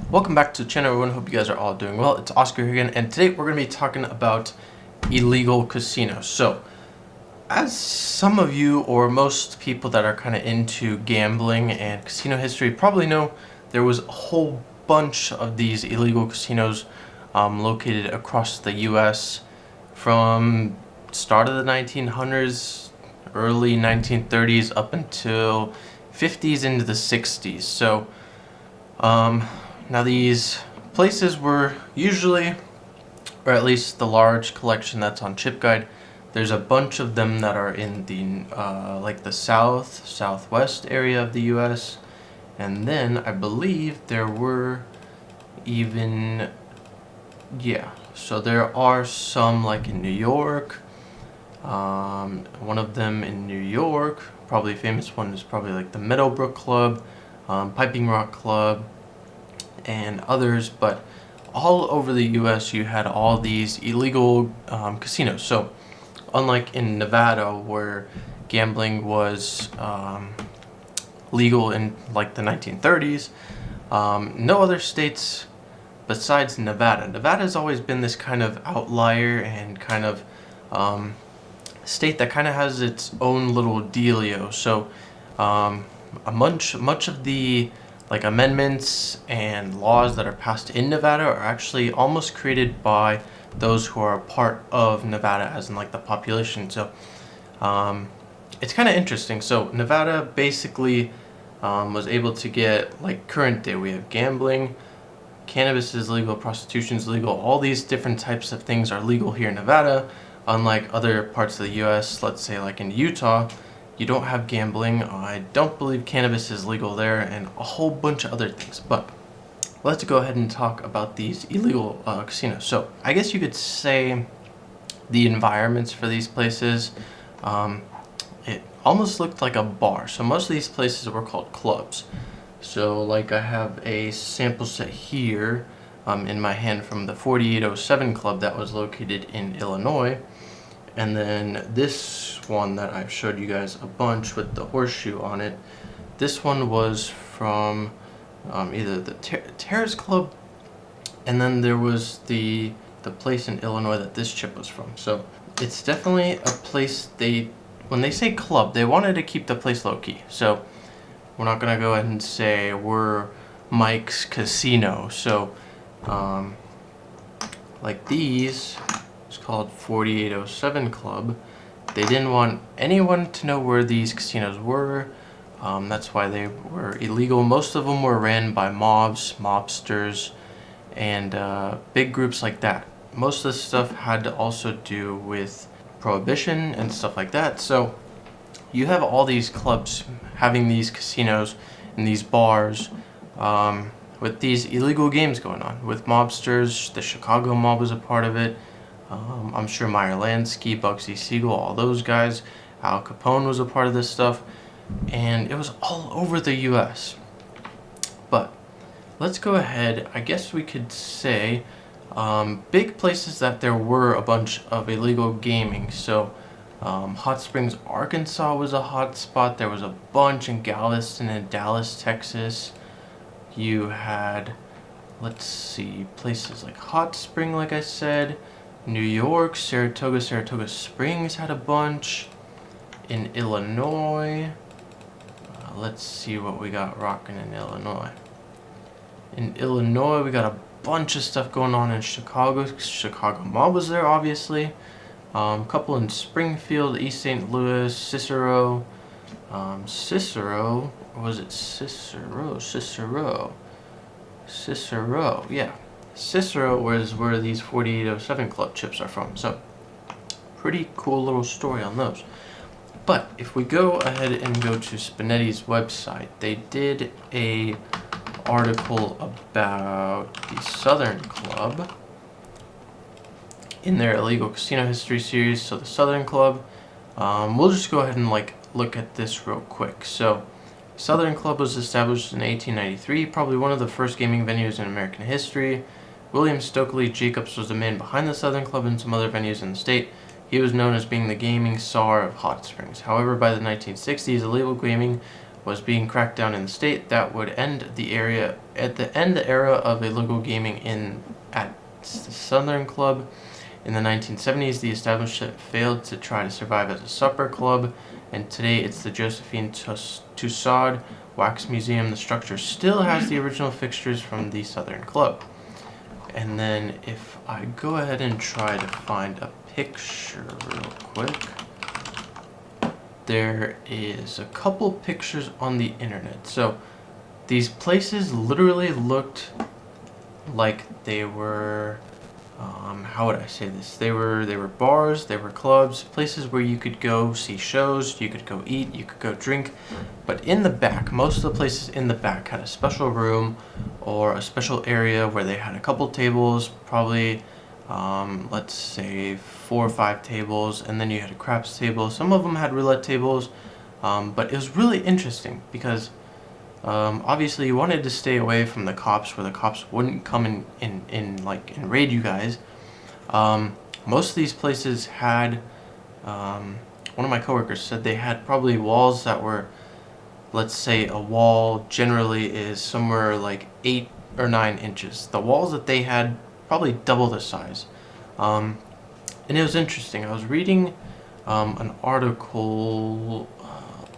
Welcome back to the channel, everyone. Hope you guys are all doing well. It's Oscar here again, and today we're going to be talking about illegal casinos. So, as some of you or most people that are kind of into gambling and casino history probably know, there was a whole bunch of these illegal casinos located across the U.S. from start of the 1900s, early 1930s up until 50s into the 60s. So, now these places were usually, or at least the large collection that's on Chip Guide, there's a bunch of them that are in the like the southwest area of the U.S. And then I believe there were even, so there are some like in New York. One of them in New York, probably a famous one, is probably like the Meadowbrook Club, Piping Rock Club, and others. But all over the U.S. you had all these illegal casinos. So unlike in Nevada, where gambling was legal in like the 1930s, no other states besides Nevada. Nevada has always been this kind of outlier and kind of state that kind of has its own little dealio. So much of the like amendments and laws that are passed in Nevada are actually almost created by those who are a part of Nevada, as in like the population. So it's kind of interesting. So Nevada basically was able to get, like, current day, we have gambling, cannabis is legal, prostitution is legal, all these different types of things are legal here in Nevada. Unlike other parts of the US, let's say like in Utah, you don't have gambling. I don't believe cannabis is legal there, and a whole bunch of other things. But let's go ahead and talk about these illegal casinos. So I guess you could say the environments for these places, it almost looked like a bar. So most of these places were called clubs. So like I have a sample set here in my hand from the 4807 Club that was located in Illinois. And then this one that I've showed you guys a bunch with the horseshoe on it, this one was from either the Terrace Club, and then there was the place in Illinois that this chip was from. So it's definitely a place, when they say club, they wanted to keep the place low-key. So we're not going to go ahead and say we're Mike's Casino. So like these, it's called 4807 Club. They didn't want anyone to know where these casinos were. That's why they were illegal. Most of them were ran by mobs, mobsters, and big groups like that. Most of this stuff had to also do with prohibition and stuff like that. So you have all these clubs having these casinos and these bars with these illegal games going on with mobsters. The Chicago mob was a part of it. I'm sure Meyer Lansky, Bugsy Siegal, all those guys. Al Capone was a part of this stuff. And it was all over the U.S. But let's go ahead. I guess we could say big places that there were a bunch of illegal gaming. So Hot Springs, Arkansas was a hot spot. There was a bunch in Galveston and Dallas, Texas. You had, let's see, places like Hot Spring, like I said. New York, Saratoga Springs had a bunch. In Illinois, let's see what we got rocking in Illinois. In Illinois, we got a bunch of stuff going on in Chicago. Chicago mob was there, obviously. A couple in Springfield, East St. Louis, Cicero. Cicero, or was it Cicero? Cicero, yeah. Cicero was where these 4807 Club chips are from. So pretty cool little story on those. But if we go ahead and go to Spinetti's website, they did a article about the Southern Club in their illegal casino history series. So the Southern Club, we'll just go ahead and like look at this real quick. So Southern Club was established in 1893, probably one of the first gaming venues in American history. William Stokely Jacobs was the man behind the Southern Club and some other venues in the state. He was known as being the gaming czar of Hot Springs. However, by the 1960s, illegal gaming was being cracked down in the state, that would end the era of illegal gaming at the Southern Club. In the 1970s, the establishment failed to try to survive as a supper club, and today it's the Josephine Tussaud Wax Museum. The structure still has the original fixtures from the Southern Club. And then if I go ahead and try to find a picture real quick, there is a couple pictures on the internet. So these places literally looked like they were, how would I say this? They were bars, they were clubs, places where you could go see shows, you could go eat, you could go drink. But in the back, most of the places in the back had a special room or a special area where they had a couple tables, probably, let's say 4 or 5 tables, and then you had a craps table. Some of them had roulette tables, but it was really interesting because obviously you wanted to stay away from the cops, where the cops wouldn't come and raid you guys. Most of these places had, one of my coworkers said they had probably walls that were, let's say a wall generally is somewhere like 8 or 9 inches. The walls that they had probably double the size. And it was interesting. I was reading an article,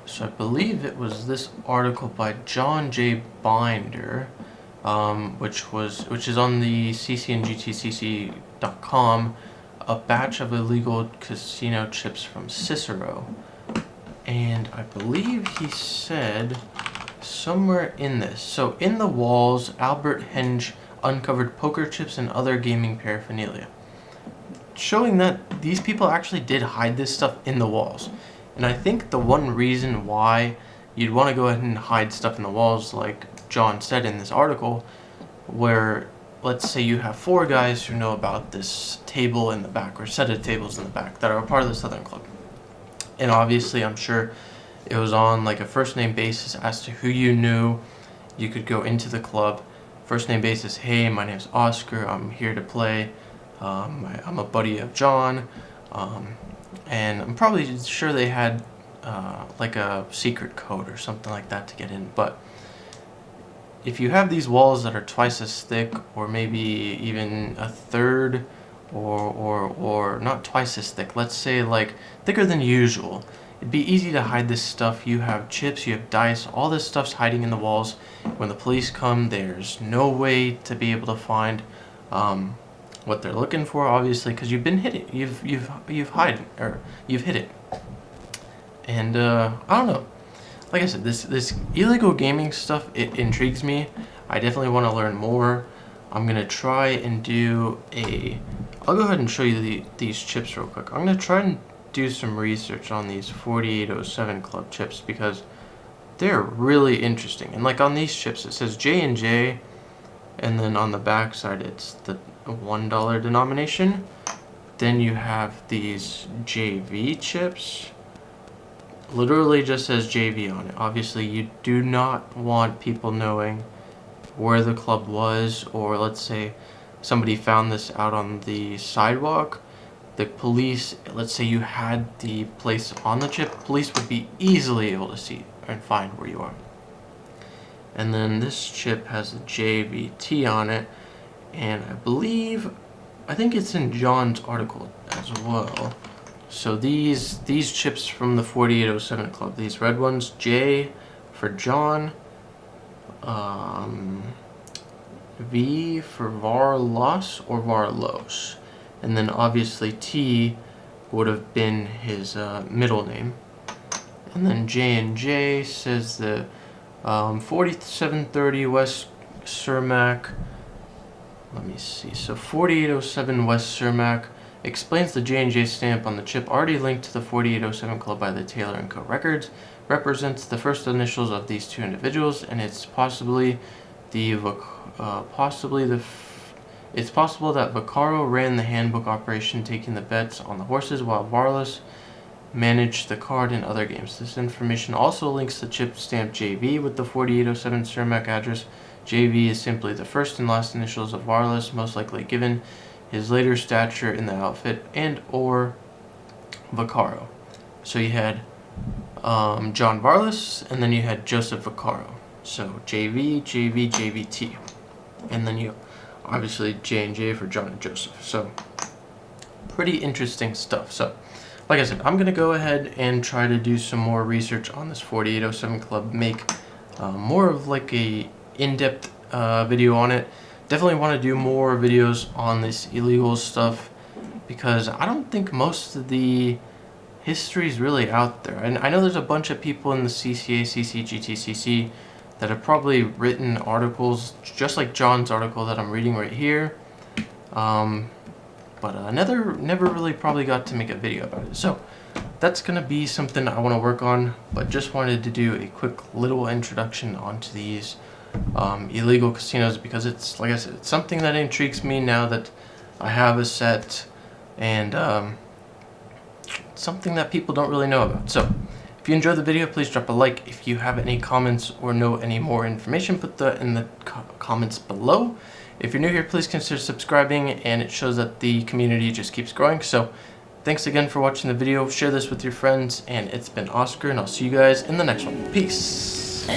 so I believe it was this article by John J. Binder, which is on the ccndgtcc.com, a batch of illegal casino chips from Cicero. And I believe he said somewhere in this, so in the walls, Albert Henge uncovered poker chips and other gaming paraphernalia, showing that these people actually did hide this stuff in the walls. And I think the one reason why you'd want to go ahead and hide stuff in the walls, like John said in this article, where let's say you have 4 guys who know about this table in the back or set of tables in the back that are a part of the Southern Club. And obviously I'm sure it was on like a first name basis as to who you knew. You could go into the club, first name basis, hey, my name's Oscar, I'm here to play, I'm a buddy of John, and I'm probably sure they had like a secret code or something like that to get in. But if you have these walls that are twice as thick, or maybe even a third, or not twice as thick, let's say like thicker than usual, it'd be easy to hide this stuff. You have chips, you have dice, all this stuff's hiding in the walls. When the police come, there's no way to be able to find what they're looking for, obviously, because you've been hit it. You've hit it. And I don't know. Like I said, this illegal gaming stuff, it intrigues me. I definitely want to learn more. I'm gonna try and do I'll go ahead and show you these chips real quick. I'm gonna try and do some research on these 4807 Club chips because they're really interesting. And like on these chips, it says J&J, and then on the back side it's the $1 denomination. Then you have these JV chips. Literally just says JV on it. Obviously you do not want people knowing where the club was, or let's say somebody found this out on the sidewalk. The police, let's say you had the place on the chip, police would be easily able to see and find where you are. And then this chip has a JVT on it, and I think it's in John's article as well. So these chips from the 4807 Club, these red ones, J for John, V for Varlos or Varlos, and then obviously T would have been his middle name. And then J&J says the 4730 West Cermak. Let me see. So 4807 West Cermak explains the J&J stamp on the chip, already linked to the 4807 Club by the Taylor & Co. records, represents the first initials of these 2 individuals, and it's possible that Vaccaro ran the handbook operation, taking the bets on the horses, while Varlos managed the card and other games. This information also links the chip stamp JV with the 4807 Cermak address. JV is simply the first and last initials of Varlos, most likely given his later stature in the outfit, and or Vaccaro. So you had John Varlas, and then you had Joseph Vaccaro. So JV, JV, JVT. And then you obviously J&J for John and Joseph. So pretty interesting stuff. So like I said, I'm going to go ahead and try to do some more research on this 4807 Club, make more of like a in-depth video on it. Definitely want to do more videos on this illegal stuff because I don't think most of the history is really out there. And I know there's a bunch of people in the CCA, CCGTCC that have probably written articles just like John's article that I'm reading right here. But I never really probably got to make a video about it. So that's going to be something I want to work on, but just wanted to do a quick little introduction onto these illegal casinos because it's, like I said, it's something that intrigues me now that I have a set, and it's something that people don't really know about. So if you enjoyed the video, please drop a like. If you have any comments or know any more information, put that in the comments below. If you're new here, please consider subscribing, and it shows that the community just keeps growing. So thanks again for watching the video. Share this with your friends, and it's been Oscar, and I'll see you guys in the next one. Peace.